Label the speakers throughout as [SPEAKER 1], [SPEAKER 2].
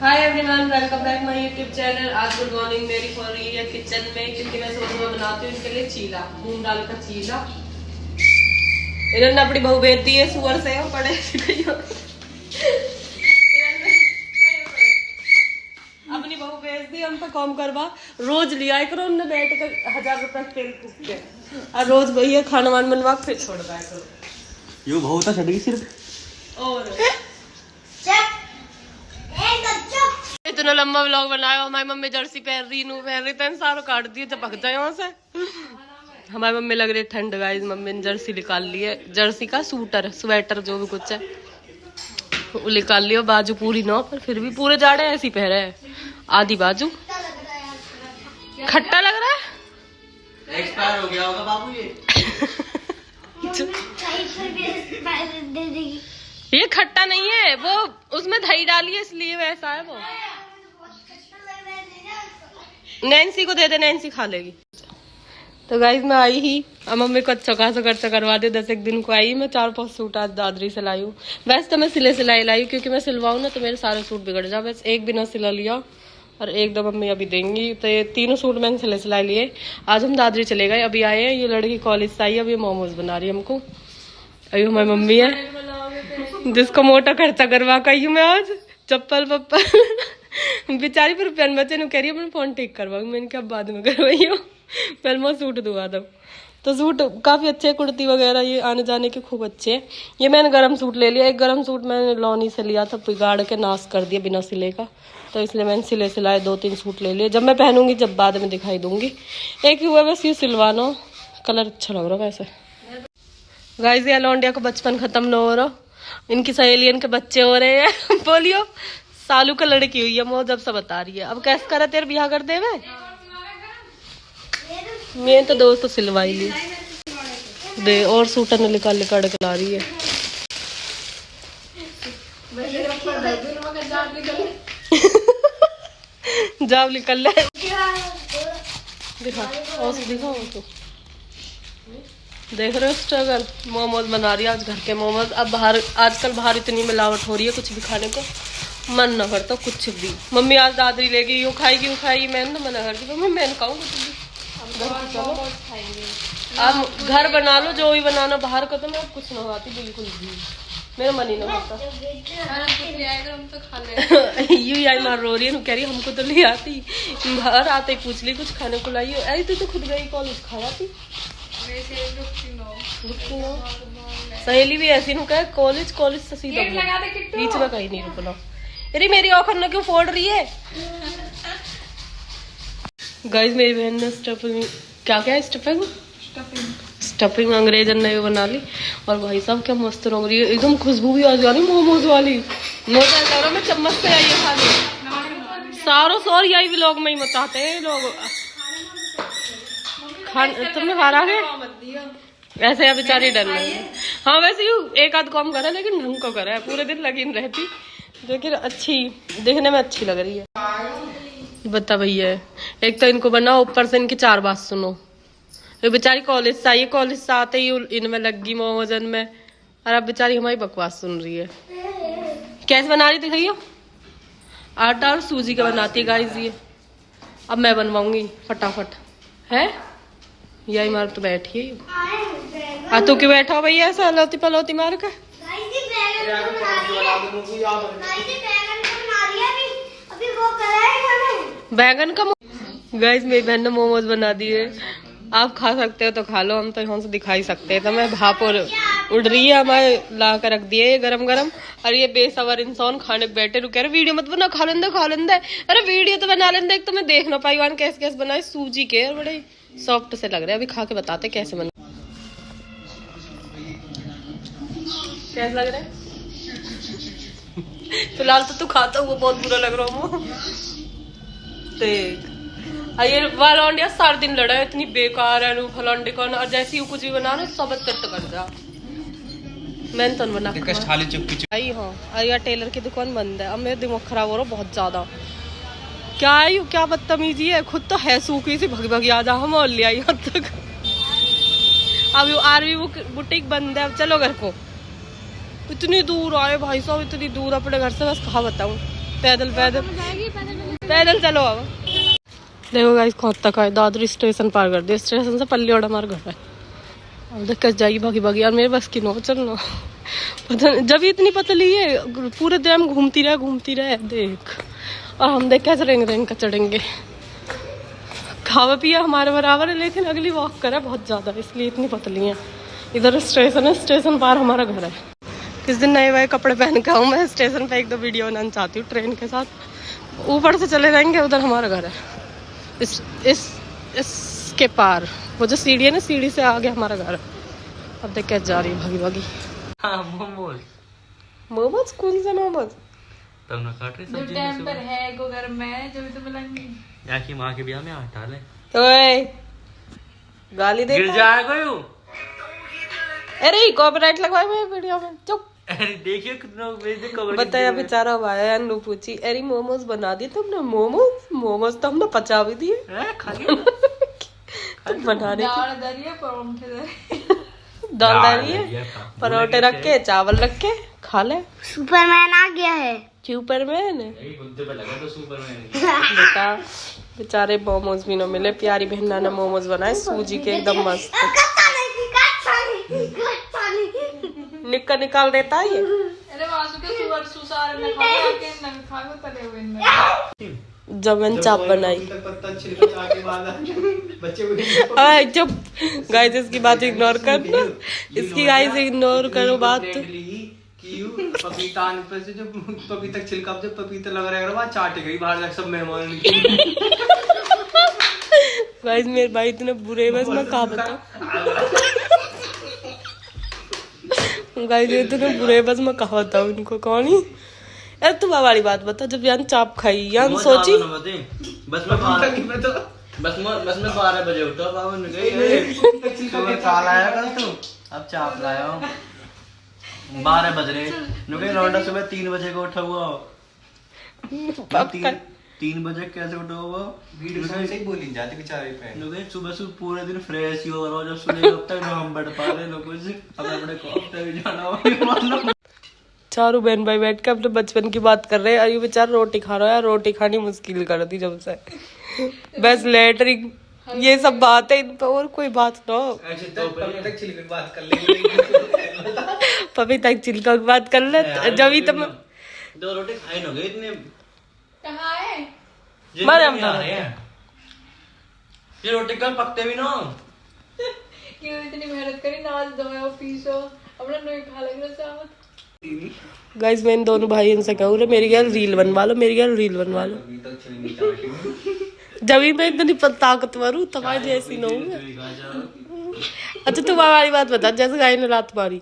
[SPEAKER 1] Hi everyone, welcome back my YouTube channel. आज good morning मेरी हो रही है किचन में, क्योंकि मैं सुबह सुबह बनाती हूँ इनके लिए चीला, मूंग दाल का चीला। इन्होंने अपनी बहू भेज दी है सुअर से, वो पड़े अपनी बहू भेज दी, हम पे काम करवा रोज लिया करो। उनने बैठ कर 1000 रुपए तेल फूक के और रोज भैया खाना वान बनवा फिर छोड़ पाया करो।
[SPEAKER 2] यो बहू तो छड़ी सिर्फ
[SPEAKER 1] और इतना लंबा व्लॉग बनाया। हमारी मम्मी जर्सी पहन रही तो सारो काट दिए जब पक जाए वहां से। हमारी मम्मी लग रही है ठंड, गाइस मम्मी ने जर्सी निकाल ली है, जर्सी का सूटर स्वेटर जो भी कुछ है वो निकाल लियो। बाजू पूरी ना, पर फिर भी पूरे जाड़े ऐसी पहरे है, आधी बाजू। खट्टा लग रहा है,
[SPEAKER 2] एक्सपायर हो गया होगा बाबू
[SPEAKER 1] ये खट्टा नहीं है, वो उसमें दही डाली है इसलिए वैसा है। वो नैन्सी को दे दे, नैन्सी खा लेगी। तो गाइस मैं आई ही, अब मम्मी को अच्छा खासा खर्चा करवा दे। 10 एक दिन को आई मैं 4-5 सूट आज दादरी से लाई हूँ। वैसे तो मैं सिलाई लाई, क्योंकि मैं सिलवाऊँ ना तो मेरे सारे सूट बिगड़ जाए। बस एक बिना सिला लिया और एक दो मम्मी अभी देंगी। तो ये तीनों सूट मैंने सिलाई लिए। आज हम दादरी चले गए, अभी आए हैं। ये लड़की कॉलेज से आई है, अभी मोमोज बना रही है हमको। अभी हमारी मम्मी है जिसको मोटा खर्चा करवा गई हूँ मैं आज। चप्पल पप्पल बेचारी पर पेन बच्चे ने कह रही है मैंने फोन ठीक करवाऊंगी। मैंने क्या बाद में करवाई हो, पहले मैं सूट दुआ दो। तो सूट काफी अच्छे, कुर्ती वगैरह ये आने जाने के खूब अच्छे हैं। ये मैंने गरम सूट ले लिया, एक गरम सूट मैंने लौनी से लिया था, बिगाड़ के नाश कर दिया बिना सिले का। तो इसलिए मैंने सिलाए 2-3 सूट ले लिए। जब मैं पहनूंगी जब बाद में दिखाई दूंगी। एक ही हुआ बस ये सिलवाना, कलर अच्छा लग रहा है वैसे। गाइस ये लौंडिया का बचपन खत्म न हो रहा, इनकी सहेलियन के बच्चे हो रहे हैं। बोलियो सालू का लड़की हुई है, मो जब से बता रही है। अब कैसे करा तेरे ब्याह कर दे वे? मैं तो दोस्त सिलवाई ली दे, और सूटर ने निकाल के ला रही है। जाब निकल ले, दिखा और दिखा तो देख रहे हो स्ट्रगल। मोमोज बना रही है आज, घर के मोमोज। अब बाहर आजकल बाहर इतनी मिलावट हो रही है, कुछ भी खाने को मन न करता कुछ भी। मम्मी आज दादरी लेगी, यूँ खाएगी। मैंने ना मना कर दी, मम्मी मैं खाऊँ कुछ भी। आप घर बना लो जो भी बनाना, बाहर का तो मैं कुछ ना आती बिल्कुल भी, मेरा मन ही ना करता। यू आई मार रो रही है, कह रही हमको तो ले आती, बाहर आते पूछ ली कुछ खाने को लाई। अरे तू तो खुद गई कॉलेज, खाया थी सहेली भी ऐसी नु कहे कॉलेज से सीधा बीच में कहीं नहीं रुकना। अरे मेरी औखर ना क्यों फोड़ रही है? गाइस मेरी बहन ने स्टफिंग क्या है, स्टफिंग अंग्रेजन ने बना ली। और भाई साहब क्या मस्त लग रही है, एकदम खुशबू भी आ जा रही मोमोज वाली। मैं चम्मच से आई है खाली सारो सौर यही व्लॉग में ही मचाते हैं लोग। तुमने खा रहा है वैसे या बेचारी डर लगी। हाँ वैसे यू एक आध काम करा, लेकिन ढंग को करा है, पूरे दिन लगी रहती, लेकिन अच्छी देखने में अच्छी लग रही है। बता भैया, एक तो इनको बनाओ, ऊपर से इनकी 4 बात सुनो। ये बेचारी कॉलेज से आई है, कॉलेज से आते ही इनमें लग गई मोमोजन में, और अब बेचारी हमारी बकवास सुन रही है। कैसे बना रही थी भैया? आटा और सूजी का बनाती है गाइस ये। अब मैं बनवाऊंगी फटाफट है। यही मार तो बैठी है, तू क्यों बैठा हो भैया ऐसा हलौती पलौती मार कर? बैगन का गाइस मेरी बहन ने मोमोज बना दिए। आप खा सकते हो तो खा लो, हम तो यहाँ से दिखाई सकते हैं। तो मैं भाप और उड़ रही है, हमारे ला कर रख दिए गरम गरम। और ये बेसबर इंसान खाने को बैठे रुके, वीडियो मत बना, खा लेंदे। अरे वीडियो तो बना लेंदे, एक तो मैं देख ना पाई वन कैसे बनाए। सूजी के बड़े सॉफ्ट से लग रहे हैं, अभी खा के बताते कैसे बने। कैसे लग रहे हैं? फिलहाल तो तू खाता हुआ बहुत बुरा लग रहा हूँ। देख ये वालोंडिया सारे दिन लड़ा है, इतनी बेकार है फलोंडी कौन। और जैसे ही कुछ भी बना ना सब तट कर जा। मैंने तो बना आई। हाँ और यार टेलर की दुकान बंद है, अब मेरा दिमाग खराब हो रहा बहुत ज्यादा। क्या आई क्या बदतमीजी है, खुद तो है सूखी सी भग आ जा, हम और ले आई अब तक। अब आरवी बुटीक बंद है, अब चलो घर को। इतनी दूर आए भाई साहब, इतनी दूर अपने घर से, बस कहाँ बताऊँ। पैदल पैदल पैदल चलो अब। देखो गाइस कौन तक आए, दादरी स्टेशन पार कर दिया। स्टेशन से पल्लीवाड़ा हमारा घर है। अब देख कर जाएगी भागी भागी। यार मेरे बस की नो चलना, पता नहीं जब इतनी पतली है पूरे दिन घूमती रहे देख। और हम देख कैसे रेंग कर चढ़ेंगे। खावा पिया हमारे बराबर है लेकिन अगली वॉक करे बहुत ज्यादा, इसलिए इतनी पतली है। इधर स्टेशन है, स्टेशन पार हमारा घर है। किस दिन नए कपड़े पहन के आऊँ मैं स्टेशन पे, एक दो वीडियो बनाना चाहती हूँ ट्रेन के साथ। ऊपर से चले जाएंगे, उधर हमारा घर है। इसके पार वो जो सीढ़ी है ना, सीढ़ी से आगे हमारा घर है। अब देख कैसे जा रही है भागी भागी।
[SPEAKER 2] हाँ मोमोज।
[SPEAKER 1] मोमोज कौन से मोमोज?
[SPEAKER 2] तब ना काट रही
[SPEAKER 3] जो
[SPEAKER 2] सब्जी
[SPEAKER 3] टाइम पर है को घर में जो भी तो मिलेंगे।
[SPEAKER 2] या की माँ के ब्याह में हटा ले।
[SPEAKER 1] ओए गाली दे
[SPEAKER 2] गिर जाएगा यू।
[SPEAKER 1] अरे कॉपीराइट लगवाए हुए वीडियो में। चुप।
[SPEAKER 2] अरे देखिए कितना
[SPEAKER 1] बताया बेचारा भाई अनु पूछी, अरे मोमोज बना दिए तुमने? मोमोज तो हमने पचा भी दिए। तुम बनाने
[SPEAKER 3] दाल दरिया परोठे
[SPEAKER 1] दाल डालिए, परोठे रख के चावल रख के खा ले।
[SPEAKER 4] सुपरमैन आ गया है।
[SPEAKER 1] सुपरमैन बेटा बेचारे मोमोज भी ना मिले। प्यारी बहना ने मोमोज बनाए सूजी के एकदम मस्त। निकाल देता है ये।
[SPEAKER 3] अरे वासु के सुअर सुसार ने खा के न खा के तले हुए ने।
[SPEAKER 1] जब मैंने चाप बनाई चुप गाइस, इसकी बात इग्नोर कर। इसकी गाइस इग्नोर करो बात।
[SPEAKER 2] पपीता पे से जो पपीता छिलका जब पपीता लग रहा है वहाँ चाटे गई बाहर जाके सब मेहमान।
[SPEAKER 1] गाइस मेरे भाई इतने बुरे बस मैं कहा बताऊं। गाइस इतने बुरे बस मैं कहा बताऊं इनको कौन ही। अरे तू वाली बात बता, जब यान चाप खाई यान सोची
[SPEAKER 2] बस मैं 12 बजे उठा बावन गई खा लाया कल तू। अब चाप लाया हूँ 12 बज रहे नुके लौंडा सुबह 3 बजे को उठा हुआ। 3 बजे कैसे उठा हुआ? वीडियो से ही बोली जाती बेचारे पे नुके सुबह से पूरे दिन फ्रेश ही हो रहा जब सुबह अब तक हम बढ़ पा रहे लोगों से। अब अपने को अब तक जाना।
[SPEAKER 1] चारों बहन भाई बैठ के अपने बचपन की बात कर रहे हैं। ये बेचारा रोटी खा रहा है, रोटी खानी मुश्किल कर दी जब से। बस लेटरिंग ये सब बात है इन पर, और कोई बात ना हो।
[SPEAKER 2] पपीता छिलके की बात कर ले।
[SPEAKER 1] पपीता छिलका की बात कर ले। जब ही तुम
[SPEAKER 2] 2 रोटी खाई न गए इतने
[SPEAKER 3] कहाँ है?
[SPEAKER 1] मारे हम था
[SPEAKER 2] ये रोटी कल पकते भी ना।
[SPEAKER 3] क्यों इतनी मेहनत करी, नाच दो पीसो अपना नहीं खा लग रहा चावल।
[SPEAKER 1] गाइस मैं इन दोनों भाई इनसे कहूँ मेरी गर्ल रील बनवा लो, मेरी गर्ल रील बनवा लो। जब ही मैं इतनी ताकतवर हूँ तुम्हारी जैसी न हूँ। अच्छा तू वाली बात बता, जैसे गाय ने रात मारी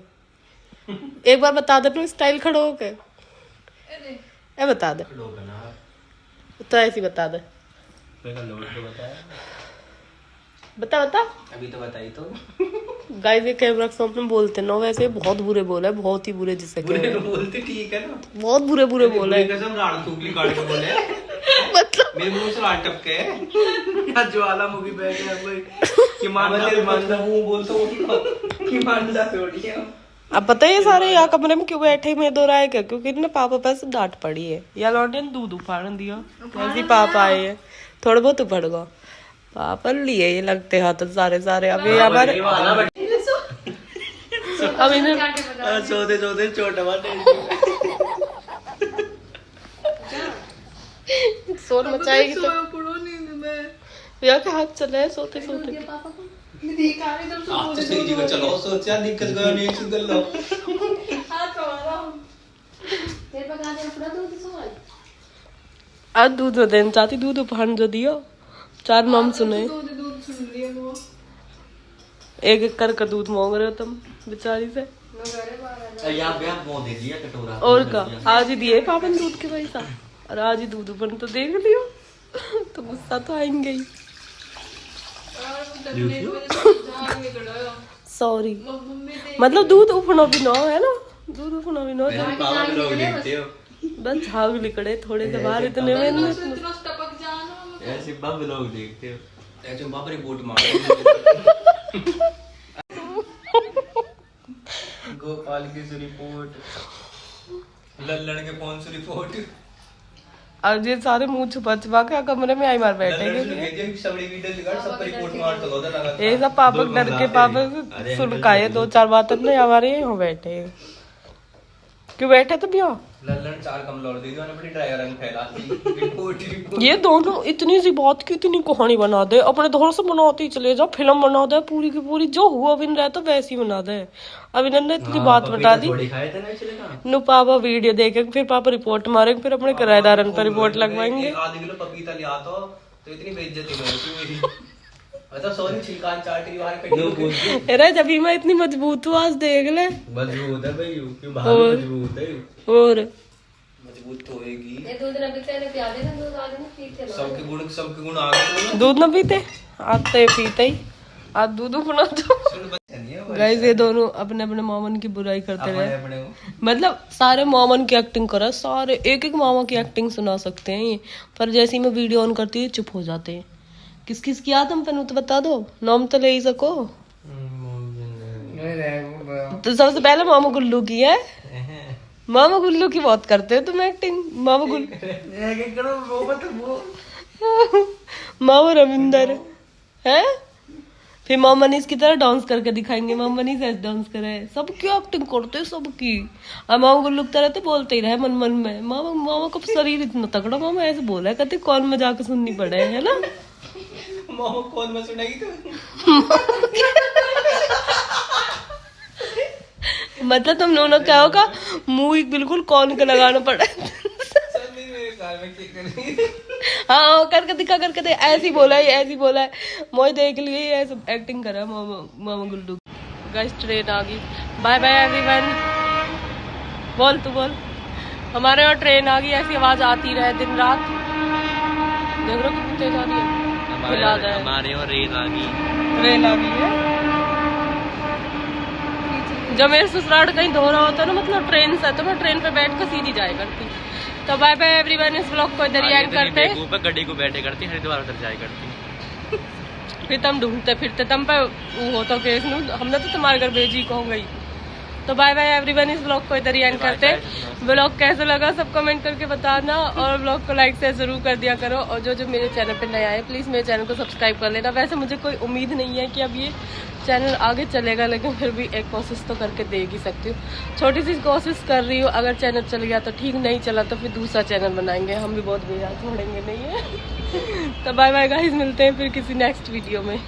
[SPEAKER 1] एक बार बता दे तू स्टाइल खड़ो हो के। ए बता दे तो ऐसी बता दे। बता
[SPEAKER 2] अभी तो बताई तो।
[SPEAKER 1] गाइस ये कैमरा के सामने बोलते ना वैसे बहुत बुरे बोला है, बहुत ही बुरे जिससे
[SPEAKER 2] बोलते ठीक है ना,
[SPEAKER 1] बहुत बुरे बोला है।
[SPEAKER 2] कसम राण थूकली काट के बोले
[SPEAKER 1] मतलब
[SPEAKER 2] मेरे मुंह से लाल टपके ज्वालामुखी बैठ गया कोई कि मानदा मुंह बोलता हूं कि मानदा छोड़ी।
[SPEAKER 1] अब पता है ये सारे यहाँ कमरे में क्यों बैठे में दो राय क्या? क्योंकि इन्हें पापा पैसे डांट पड़ी है या लौंडे ने दूध उफाड़ दिया। ऐसे पापा आए हैं थोड़ा बहुत उफड़ गया पापा लिए ये लगते हाथ सारे अभी हमारे अब इन्हें
[SPEAKER 2] सोते छोटा बाटे
[SPEAKER 1] शोर मचाएगी तो
[SPEAKER 3] पड़ो नींद में
[SPEAKER 1] या के हाथ चले है सोते
[SPEAKER 3] दिखा रही तुम
[SPEAKER 2] आप तो सही जगह चलो सोचा दिक्कत गयो नहीं चीज कर लो
[SPEAKER 3] हाथ पकड़ा हूं तेरे पका दे पूरा दूध सोल
[SPEAKER 1] आज दूध देना चाहती दूध उपहार जो दियो 4 नाम सुने
[SPEAKER 3] दूध सुन लिया वो
[SPEAKER 1] एक करके दूध मांग रहे हो तुम बेचारी से।
[SPEAKER 2] यार ब्याह बहुत दे दिया कटोरा
[SPEAKER 1] और का आज ही दिए पापा ने दूध के पैसा और आज ही दूध बन तो देख लियो तो गुस्सा तो आएंगे ही। सॉरी मतलब दूध उफनो भी ना है ना, दूध उफनो भी ना
[SPEAKER 2] पापा भी लोग देखते हो
[SPEAKER 1] बस झाग निकले थोड़े से बाहर इतने में
[SPEAKER 3] टपक जाना
[SPEAKER 2] ऐसे बम लोग देखते हो ऐसे बाप रे बोट मार गोपाल की रिपोर्ट लल्लन के कौन सी रिपोर्ट
[SPEAKER 1] और ये सारे मुंह छुपा छुपा के कमरे में आई मार बैठे ये सब पापा डर के पापा सुनकाए 2-4 बात नहीं हमारे यहाँ बैठे क्यों बैठे तो भैया
[SPEAKER 2] लल्लन 4 कमलोर दे दो अपनी ड्राइवर रंग फैलाती
[SPEAKER 1] ये दोनों इतनी सी बात की इतनी कहानी बना दे अपने धोर से बनाते ही चले जाओ फिल्म बना दे पूरी की पूरी जो हुआ अभिनय रहता वैसी बना दे अभिनय ने इतनी बात बता दी नु पापा वीडियो देखेंगे फिर पापा रिपोर्ट मारेंगे फिर अपने किराएदारन पर रिपोर्ट लगवाएंगे
[SPEAKER 2] आधे किलो पपीता ले आता तो इतनी बेइज्जती होती मेरी अच्छा सॉरी छिलकान चाटी बाहर कटी
[SPEAKER 1] अरे जब भी मैं इतनी मजबूत हूँ आज देख ले
[SPEAKER 2] मजबूत है भाई क्यों बाहर मजबूत है
[SPEAKER 1] और
[SPEAKER 2] मजबूत तो होएगी
[SPEAKER 3] ये दूध ना पीते हैं प्यादे ना दूध आदमी पीते
[SPEAKER 2] सबके गुण आ गए
[SPEAKER 1] दूध न पीते आते पीते ही आज दूध बना दो गाइस ये दोनों अपने अपने मामन की बुराई करते रहे मतलब सारे मामन की एक्टिंग करा सारे एक एक मामा की एक्टिंग सुना सकते हैं ये पर जैसे ही मैं वीडियो ऑन करती है चुप हो जाते हैं किस किस की याद हम पे तो बता दो नाम तो ले ही सको तो सबसे पहले मामा गुल्लू की है मामा गुल्लू की बहुत करते हो तुम एक्टिंग मामा गुल्लू मामा रविंदर है फिर मामा मनीष की तरह डांस करके दिखाएंगे मामा मनीष ऐसे डांस करे सबकी एक्टिंग करते सबकी और मामा गुल्लू की तरह तो बोलते ही रहे मन मन में मामा का शरीर इतना तगड़ा मामा ऐसे बोला है कहते कौन में जाकर सुननी पड़े है ना
[SPEAKER 2] मामा कौन में सुनाई तो
[SPEAKER 1] मतलब तुम दोनों क्या होगा मुंह बिल्कुल कौन का लगाना पड़ा हाँ करके दिखा करके दे ऐसी बोला है ऐसी बोला है मोई देख लिए ऐसे एक्टिंग करा मामा गुल्लू गाइस ट्रेन आ गई बाय बाय एवरीवन बोल तू बोल हमारे यहाँ ट्रेन आ गई ऐसी आवाज आती रहे दिन रात देख रहे हो कितनी तेज आ रही है
[SPEAKER 2] हमारे यहाँ
[SPEAKER 1] रेल आ गई है जब मेरे ससुराल कहीं धोरा होता है ना मतलब ट्रेन से तो मैं ट्रेन पे बैठ कर सीधी जाया करती तो बाय बाय एवरीवन इस व्लॉग को इधर ही एंड करते
[SPEAKER 2] गड्डी को बैठे करती हरिद्वार उधर जाया करती
[SPEAKER 1] फिर तुम ढूंढते फिरते तुम पे वो होता केस हमने तो तुम्हारे घर भेजी कहूँगा ही तो बाय बाय एवरीवन इस व्लॉग को इधर ही एंड करते व्लॉग कैसा लगा सब कमेंट करके बताना और व्लॉग को लाइक से जरूर कर दिया करो और जो मेरे चैनल पे नया है प्लीज मेरे चैनल को सब्सक्राइब कर लेना वैसे मुझे कोई उम्मीद नहीं है कि अब ये चैनल आगे चलेगा लेकिन फिर भी एक कोशिश तो करके दे ही सकती हूँ छोटी सी कोशिश कर रही हूँ अगर चैनल चल गया तो ठीक नहीं चला तो फिर दूसरा चैनल बनाएंगे हम भी बहुत बेजार छोड़ेंगे नहीं है तो बाय बाय गाइस मिलते हैं फिर किसी नेक्स्ट वीडियो में